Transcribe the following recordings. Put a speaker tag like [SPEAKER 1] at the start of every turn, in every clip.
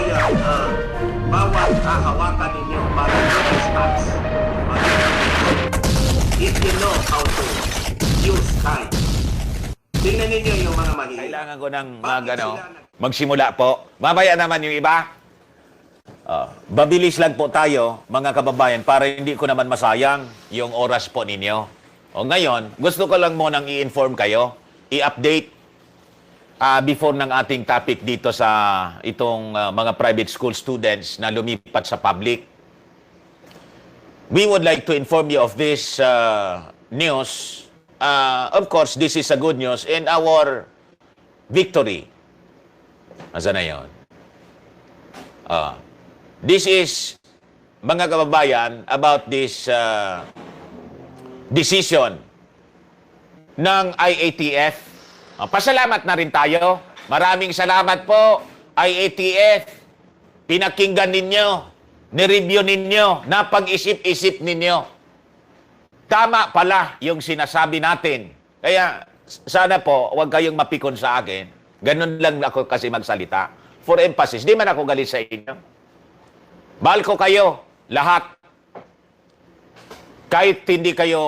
[SPEAKER 1] kababayan, bawat hahawakan ninyo para yung stocks, if you know how to use time. Tingnan ninyo yung mga mahihirap.
[SPEAKER 2] Kailangan ko ng magsimula po. Mamaya naman yung iba. Babilis lang po tayo, mga kababayan, para hindi ko naman masayang yung oras po ninyo. O ngayon, gusto ko lang munang i-inform kayo, i-update before ng ating topic dito sa itong mga private school students na lumipat sa public. We would like to inform you of this news. Of course, this is a good news and our victory. Asa na yun? This is, mga kababayan, about this decision ng IATF. Pasalamat na rin tayo. Maraming salamat po, IATF. Pinakinggan ninyo, nireview ninyo, napag-isip-isip ninyo. Tama pala yung sinasabi natin. Kaya sana po, huwag kayong mapikon sa akin. Ganun lang ako kasi magsalita. For emphasis, di man ako galit sa inyo. Mahal ko kayo, lahat. Kahit hindi kayo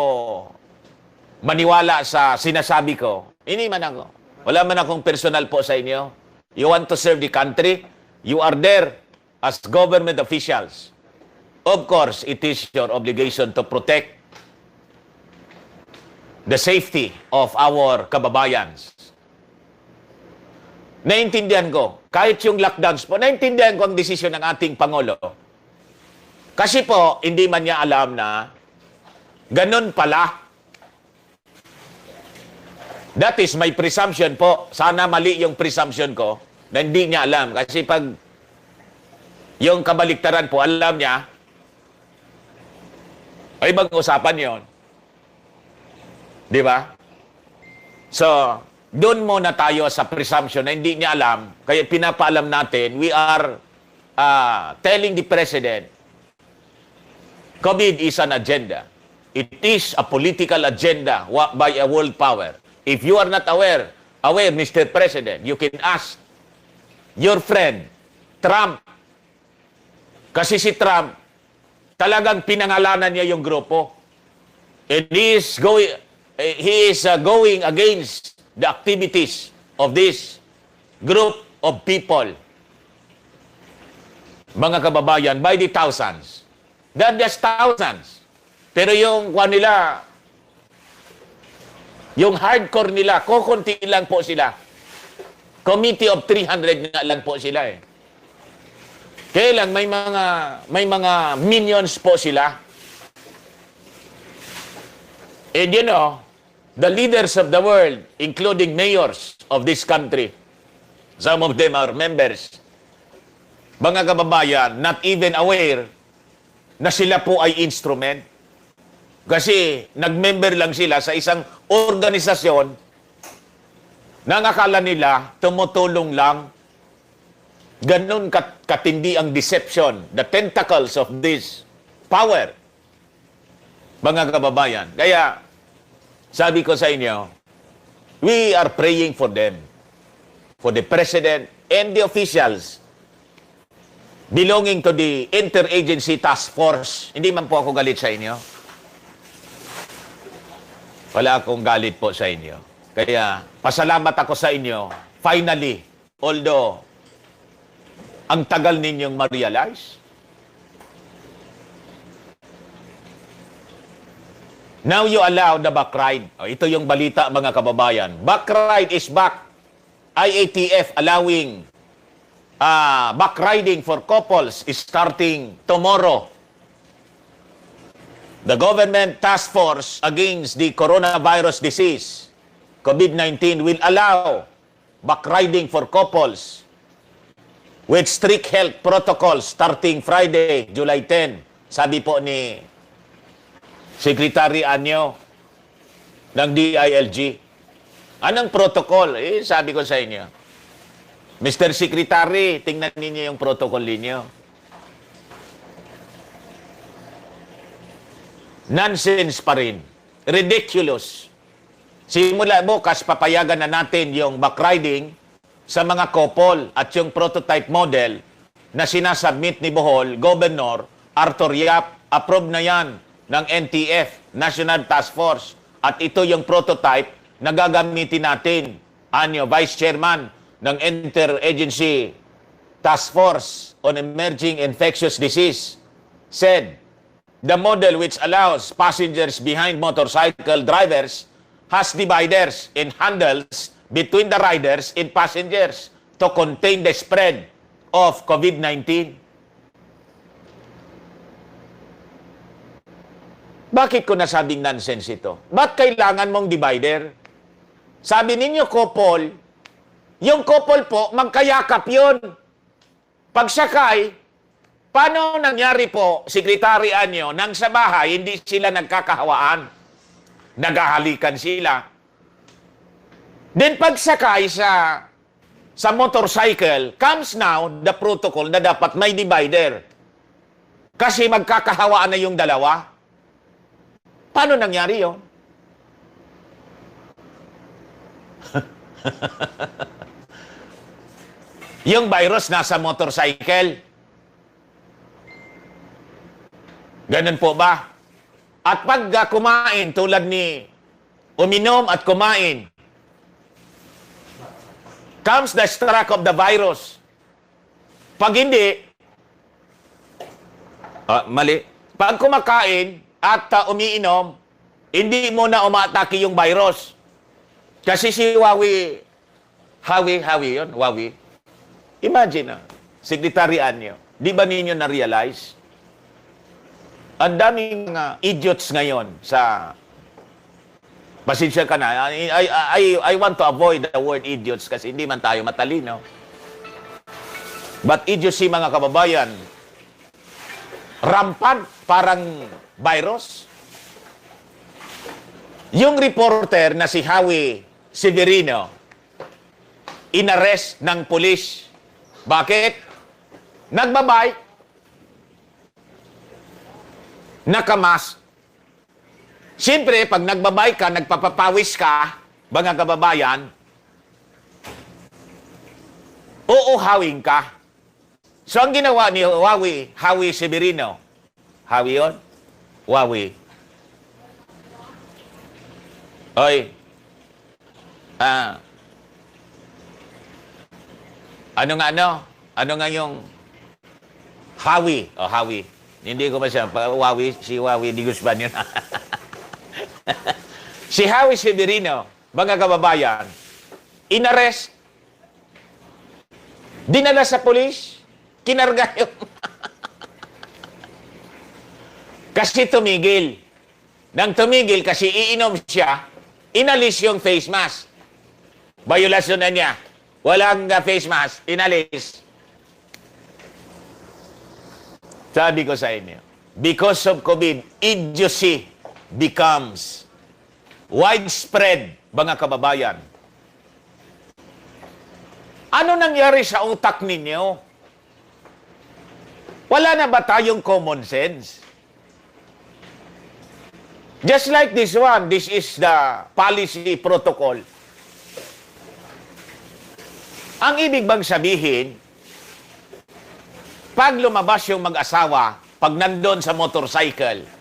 [SPEAKER 2] maniwala sa sinasabi ko, hindi man ako. Wala man akong personal po sa inyo. You want to serve the country? You are there as government officials. Of course, it is your obligation to protect the safety of our kababayans. Naintindihan ko, kahit yung lockdowns po, naintindihan ko ang desisyon ng ating Pangulo. Kasi po, hindi man niya alam na ganun pala. That is my presumption po. Sana mali yung presumption ko na hindi niya alam. Kasi pag yung kabaliktaran po, alam niya, ay ibang usapan yon. Di ba? So, doon muna tayo sa presumption na hindi niya alam. Kaya pinapaalam natin, we are telling the President, COVID is an agenda. It is a political agenda by a world power. If you are not aware, Mr. President, you can ask your friend, Trump. Kasi si Trump, talagang pinangalanan niya yung grupo. And he is going against the activities of this group of people. Mga kababayan, by the thousands. They're just thousands. Pero yung nila, yung hardcore nila, kukunti lang po sila. Committee of 300 nga lang po sila eh. Kaya lang, may mga minions po sila. And you know, the leaders of the world, including mayors of this country, some of them are members, mga kababayan, not even aware na sila po ay instrument. Kasi nag-member lang sila sa isang organisasyon na akala nila tumutulong lang. Ganun katindi ang deception, the tentacles of this power. Mga kababayan. Kaya, sabi ko sa inyo, we are praying for them, for the President and the officials belonging to the Interagency Task Force. Hindi man po ako galit sa inyo. Wala akong galit po sa inyo. Kaya, pasalamat ako sa inyo. Finally, although, ang tagal ninyong ma-realize, now you allow the back ride. Ito yung balita, mga kababayan. Back ride is back. IATF allowing back riding for couples is starting tomorrow. The government task force against the coronavirus disease, COVID-19, will allow back riding for couples with strict health protocols starting Friday, July 10. Sabi po ni Secretary Anyo ng DILG. Anong protocol? Sabi ko sa inyo. Mr. Secretary, tingnan ninyo yung protocol ninyo. Nonsense pa rin. Ridiculous. Simula bukas, papayagan na natin yung backriding sa mga couple at yung prototype model na sinasubmit ni Bohol, Governor Arthur Yap, approve na yan ng NTF, National Task Force. At ito yung prototype na gagamitin natin. Anyo, Vice Chairman ng Interagency Task Force on Emerging Infectious Disease, said, the model which allows passengers behind motorcycle drivers has dividers and handles between the riders and passengers to contain the spread of COVID-19. Bakit ko nasabing nonsense ito? Ba't kailangan mong divider? Sabi ninyo, couple, yung couple po, magkayakap yun. Pagsakay, paano nangyari po, Secretary Anyo, nang sa bahay, hindi sila nagkakahawaan? Naghahalikan sila. Then pagsakay sa motorcycle, comes now the protocol na dapat may divider. Kasi magkakahawaan na yung dalawa. Paano nangyari yun? Yung virus nasa motorcycle. Ganun po ba? At pag kumain, tulad ni uminom at kumain, comes the struck of the virus. Pag hindi, mali. Pag kumakain at umiinom, hindi mo na umatake yung virus. Kasi si Huawei yun, Huawei. Imagine, Secretary Anyo, di ba ninyo na-realize? Ang daming idiots ngayon sa... Pasensya ka na. I want to avoid the word idiots kasi hindi man tayo matalino. But idiocy, mga kababayan, rampant parang virus. Yung reporter na si Howie Severino, inarrest ng pulis. Bakit? Nagbabike, nakamas. Siyempre, pag nagbabike ka, nagpapapawis ka, mga kababayan, uuhawing ka. So, ang ginawa ni Howie Severino, Howie yun? Huawei. Oy. Ano nga yung Howie? O, Howie. Hindi ko ba siya, Huawei, si Huawei di Guzman yun. Si Howie Severino, mga kababayan, inarrest, dinala sa polis, kinarga yung... Kasi tumigil. Nang tumigil, kasi iinom siya, inalis yung face mask. Violasyon na niya. Walang face mask, inalis. Sabi ko sa inyo, because of COVID, idiocy becomes widespread, mga kababayan. Ano nangyari sa utak ninyo? Wala na ba tayong common sense? Just like this one, this is the policy protocol. Ang ibig bang sabihin, pag lumabas yung mag-asawa, pag nandun sa motorcycle,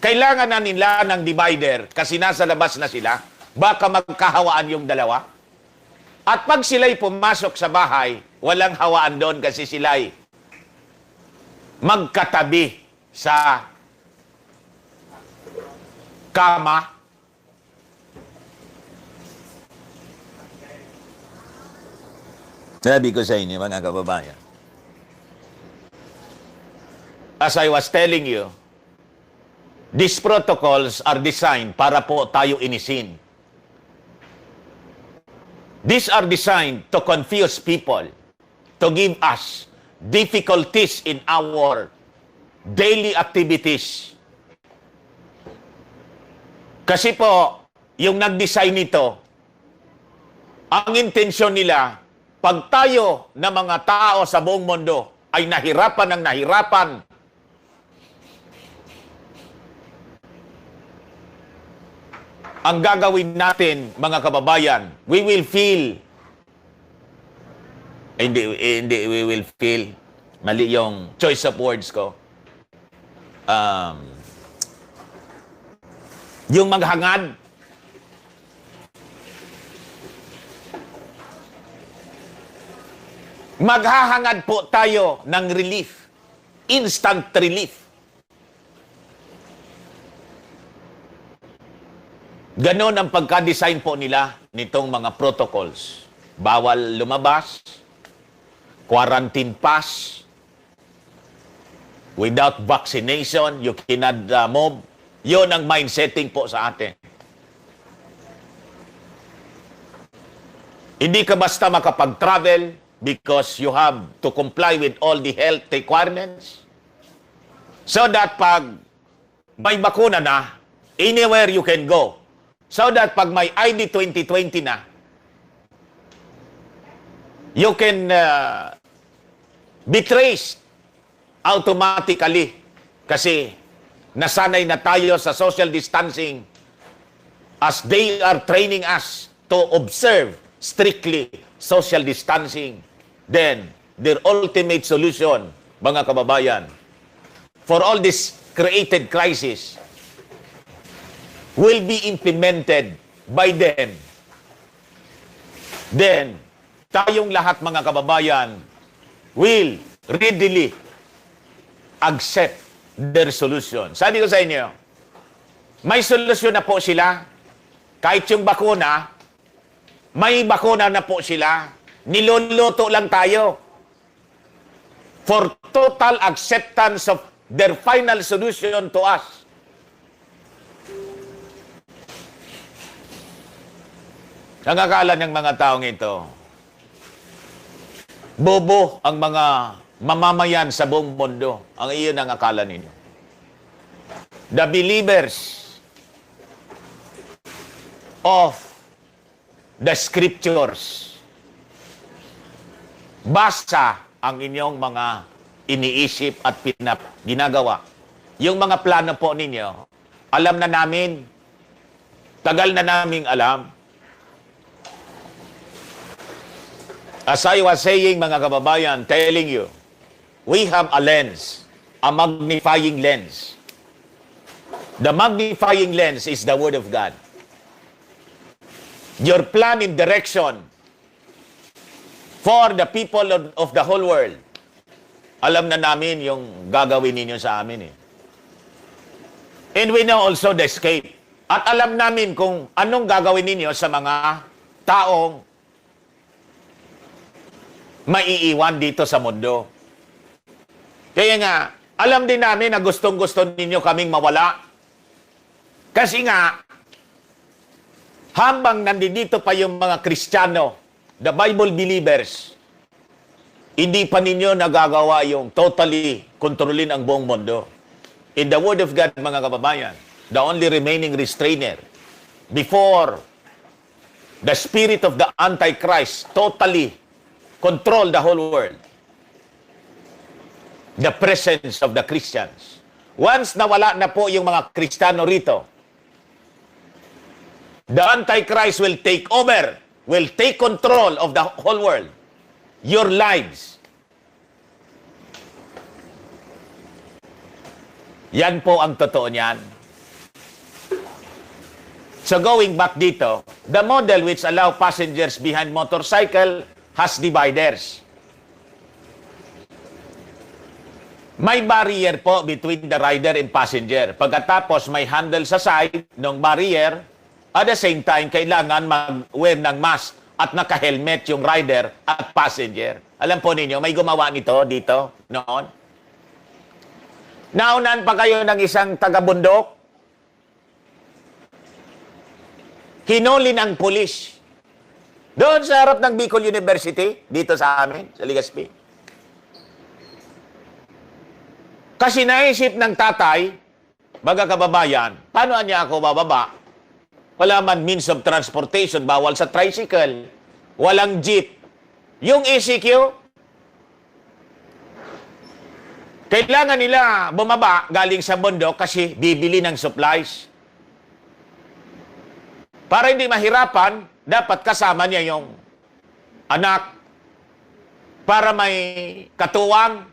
[SPEAKER 2] kailangan na nila ng divider kasi nasa labas na sila, baka magkahawaan yung dalawa. At pag sila'y pumasok sa bahay, walang hawaan doon kasi sila'y magkatabi sa kama. Sabi ko sa inyo, mga kababayan, as I was telling you, these protocols are designed para po tayo inisin. These are designed to confuse people, to give us difficulties in our daily activities. Kasi po, yung nag-design nito, ang intensyon nila, pag tayo na mga tao sa buong mundo ay nahirapan ng nahirapan, ang gagawin natin, mga kababayan, we will feel, Mali yung choice of words ko. Yung maghangad. Maghahangad po tayo ng relief. Instant relief. Ganon ang pagka-design po nila nitong mga protocols. Bawal lumabas, quarantine pass, without vaccination, you cannot move. Yun ang mindsetting po sa atin. Hindi ka basta makapag-travel because you have to comply with all the health requirements. So that pag may bakuna na, anywhere you can go. So that pag may ID 2020 na, you can be traced automatically kasi nasanay na tayo sa social distancing as they are training us to observe strictly social distancing. Then, their ultimate solution, mga kababayan, for all this created crisis will be implemented by them. Then, tayong lahat mga kababayan will readily accept their solution. Sabi ko sa inyo, may solusyon na po sila. Kahit yung bakuna, may bakuna na po sila. Niluluto lang tayo for total acceptance of their final solution to us. Nangakala ng mga taong ito, bobo ang mga mamamayan sa buong mundo. Ang iyon ang akala ninyo. The believers of the scriptures. Basta ang inyong mga iniisip at ginagawa. Yung mga plano po ninyo, alam na namin, tagal na naming alam. As I was saying, mga kababayan, telling you, we have a lens, a magnifying lens. The magnifying lens is the Word of God. Your plan and direction for the people of the whole world. Alam na namin yung gagawin ninyo sa amin eh. And we know also the escape. At alam namin kung anong gagawin ninyo sa mga taong maiiwan dito sa mundo. Kaya nga, alam din namin na gustong-gusto ninyo kaming mawala. Kasi nga, habang nandito pa yung mga Kristiyano, the Bible believers, hindi pa ninyo nagagawa yung totally kontrolin ang buong mundo. In the Word of God, mga kababayan, the only remaining restrainer before the spirit of the Antichrist totally control the whole world. The presence of the Christians. Once nawala na po yung mga Kristiyano rito, the Antichrist will take over, will take control of the whole world. Your lives. Yan po ang totoo niyan. So going back dito, the model which allow passengers behind motorcycle has dividers. May barrier po between the rider and passenger. Pagkatapos may handle sa side ng barrier, at the same time, kailangan mag-wear ng mask at naka-helmet yung rider at passenger. Alam po ninyo, may gumawa nito dito noon. Naunan pa kayo ng isang taga-bundok. Hinulin ang pulis. Doon sa harap ng Bicol University, dito sa amin, sa Legazpi. Kasi naisip ng tatay, mga kababayan, paano niya ako bababa? Wala man means of transportation, bawal sa tricycle, walang jeep. Yung ECQ, kailangan nila bumaba galing sa bundok kasi bibili ng supplies. Para hindi mahirapan, dapat kasama niya yung anak para may katuwang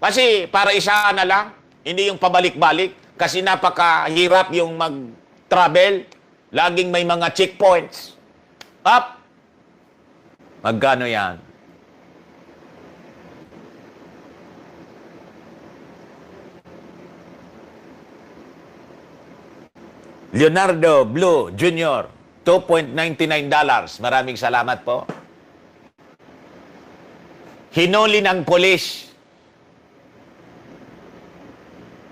[SPEAKER 2] Kasi para isa na lang, hindi yung pabalik-balik. Kasi napakahirap yung mag-travel. Laging may mga checkpoints. Up! Magkano yan? Leonardo Blue Jr., $2.99. Maraming salamat po. Hinuli ng polis.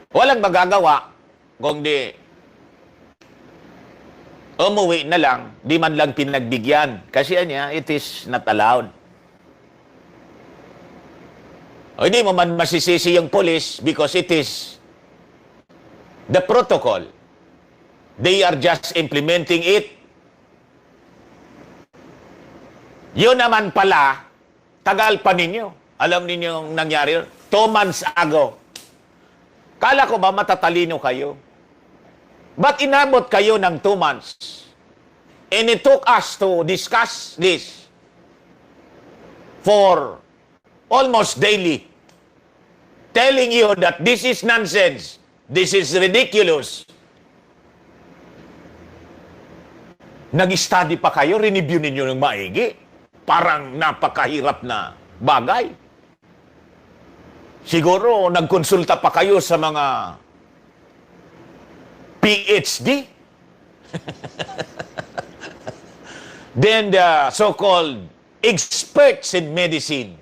[SPEAKER 2] Walang magagawa kung di umuwi na lang, di man lang pinagbigyan. Kasi niya, it is not allowed. O hindi mo man masisisi yung polis because it is the protocol. They are just implementing it. Yun naman pala, tagal pa ninyo. Alam ninyo yung nangyari? 2 months ago. Kala ko ba matatalino kayo? Ba't inabot kayo ng 2 months? And it took us to discuss this for almost daily. Telling you that this is nonsense. This is ridiculous. Nag-study pa kayo, rineview ninyo ng maigi. Parang napakahirap na bagay. Siguro, nagkonsulta pa kayo sa mga PhD. Then the so-called experts in medicine.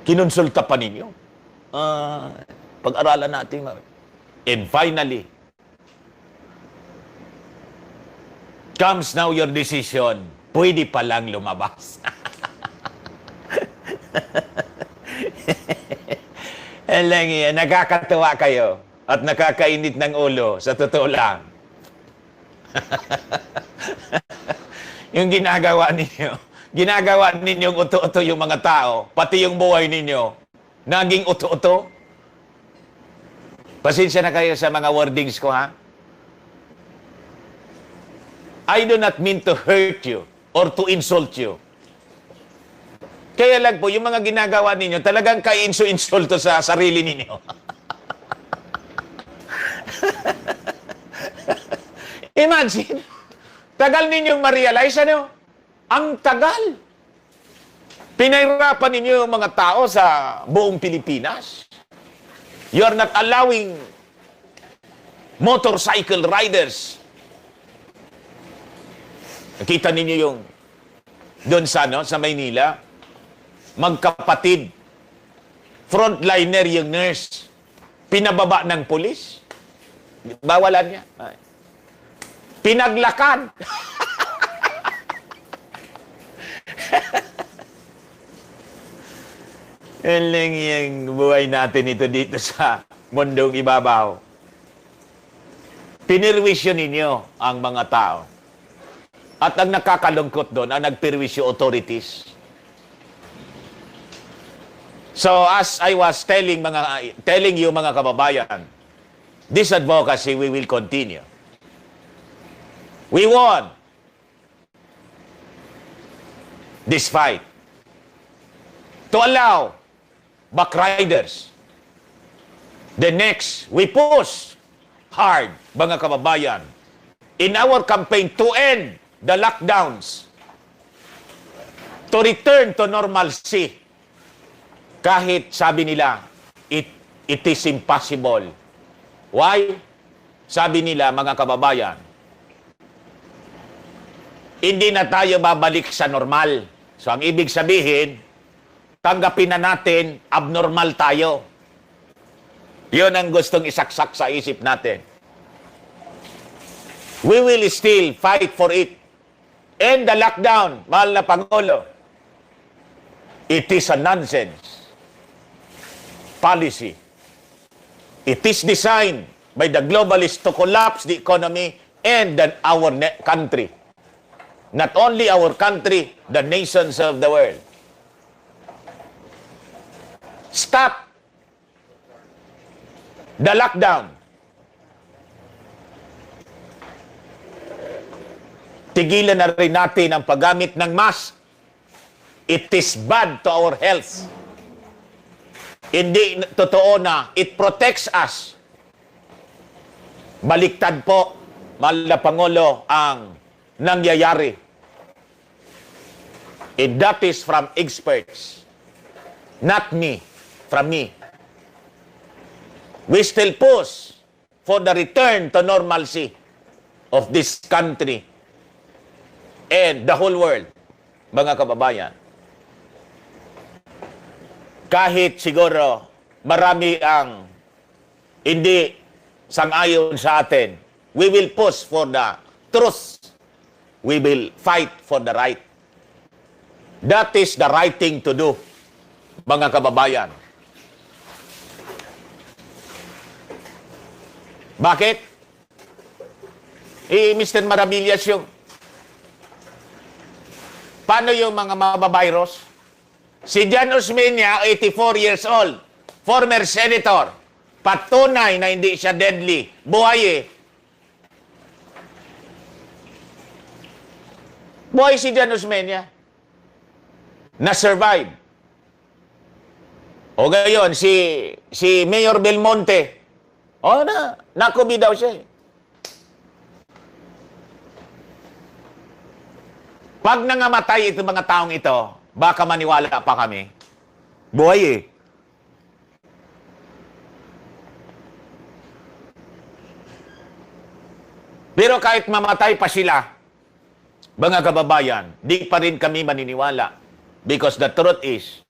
[SPEAKER 2] Kinonsulta pa ninyo. Pag-aralan natin. And finally, comes now your decision. Pwede palang lumabas. Alang yan, nakakatuwa kayo at nakakainit ng ulo, sa totoo lang. Yung ginagawa ninyong uto-uto yung mga tao, pati yung buhay ninyo, naging uto-uto. Pasensya na kayo sa mga wordings ko, ha? I do not mean to hurt you or to insult you. Kaya lang po, yung mga ginagawa ninyo, talagang kainso-insulto sa sarili ninyo. Imagine, tagal ninyong ma-realize, ano? Ang tagal. Pinahirapan ninyo yung mga tao sa buong Pilipinas. You are not allowing motorcycle riders. Nakita ninyo yung doon sa Maynila, magkapatid, frontliner yung nurse, pinababa ng pulis. Bawalan niya. Pinaglakad. Yan lang yung buhay natin ito dito sa mundong ibabaw. Pinirwisyo ninyo ang mga tao. At ang nakakalungkot doon, ang nagpirwisyo authorities. So as I was telling you mga kababayan, this advocacy we will continue. We won this fight to allow backriders. The next, we push hard, mga kababayan, in our campaign to end the lockdowns, to return to normalcy. Kahit sabi nila, it is impossible. Why? Sabi nila, mga kababayan, hindi na tayo babalik sa normal. So, ang ibig sabihin, tanggapin na natin, abnormal tayo. Yun ang gustong isaksak sa isip natin. We will still fight for it. End the lockdown, mahal na Pangulo. It is a nonsense policy. It is designed by the globalists to collapse the economy and our country. Not only our country, the nations of the world. Stop the lockdown. Tigilan na rin natin ang paggamit ng mask. It is bad to our health. Hindi totoo na it protects us. Baliktad po, mahal na Pangulo, ang nangyayari. And that is from experts. Not me. From me. We still push for the return to normalcy of this country and the whole world, mga kababayan. Kahit siguro marami ang hindi sang-ayon sa atin, we will push for the truth. We will fight for the right. That is the right thing to do, mga kababayan. Bakit? Mr. Maravillas, paano yung mga mabavirus? Si Jan Osmeña, 84 years old, former senator, patunay na hindi siya deadly. Buhay eh. Buhay si Jan Osmeña. Na-survive. O gayon, si Mayor Belmonte, na-COVID daw siya eh. Pag nangamatay itong mga taong ito, baka maniwala pa kami. Buhay eh. Pero kahit mamatay pa sila, mga kababayan, di pa rin kami maniniwala. Because the truth is,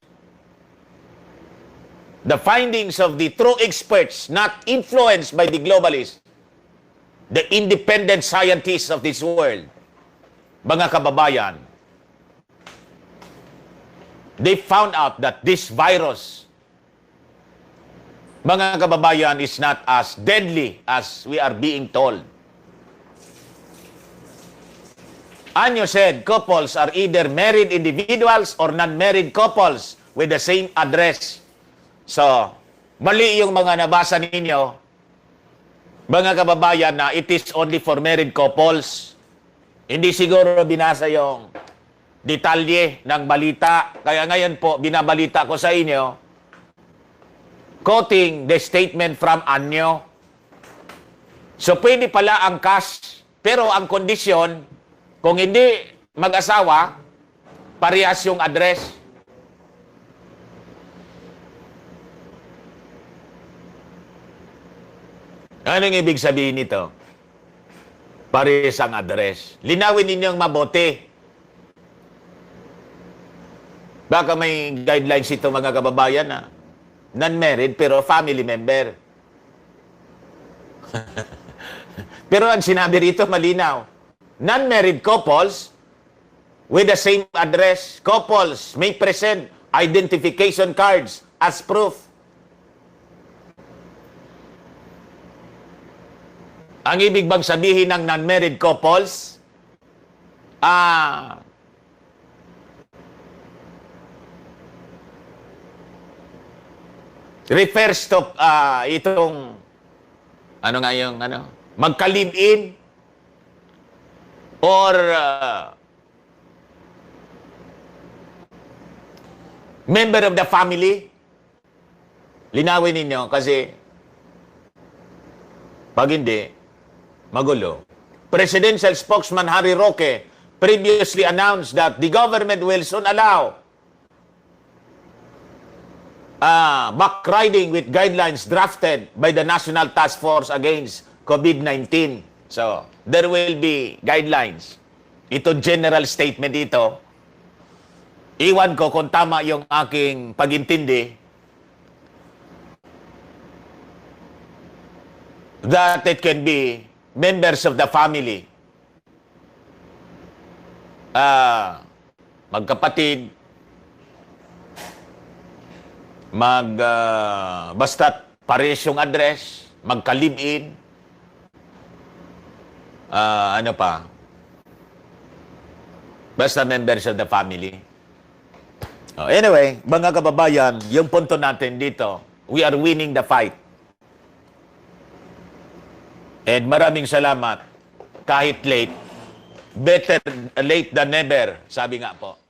[SPEAKER 2] the findings of the true experts, not influenced by the globalists, the independent scientists of this world, mga kababayan, they found out that this virus, mga kababayan, is not as deadly as we are being told. Anyo said, couples are either married individuals or non-married couples with the same address. So, mali yung mga nabasa ninyo, mga kababayan, na it is only for married couples. Hindi siguro binasa yung detalye ng balita. Kaya ngayon po, binabalita ko sa inyo, quoting the statement from Anyo. So, pwede pala ang cash, pero ang kondisyon, kung hindi mag-asawa, parehas yung address. Anong ibig sabihin nito? Parehas ang address. Linawin ninyong mabuti. Baka may guidelines ito, mga kababayan, na non-married pero family member. Pero ang sinabi rito malinaw. Non-married couples with the same address, couples may present identification cards as proof. Ang ibig bang sabihin ng non-married couples, refers to itong magka-live-in or member of the family. Linawin ninyo kasi pag hindi, magulo. Presidential spokesman Harry Roque previously announced that the government will soon allow backriding with guidelines drafted by the National Task Force Against COVID-19. So, there will be guidelines. Ito general statement dito. Iwan ko kung tama yung aking pagintindi that it can be members of the family. Magkapatid, basta't parehas yung address, magka-live-in, ano pa? Basta members of the family. Anyway, mga kababayan, yung punto natin dito, we are winning the fight. And maraming salamat. Kahit late, better late than never, sabi nga po.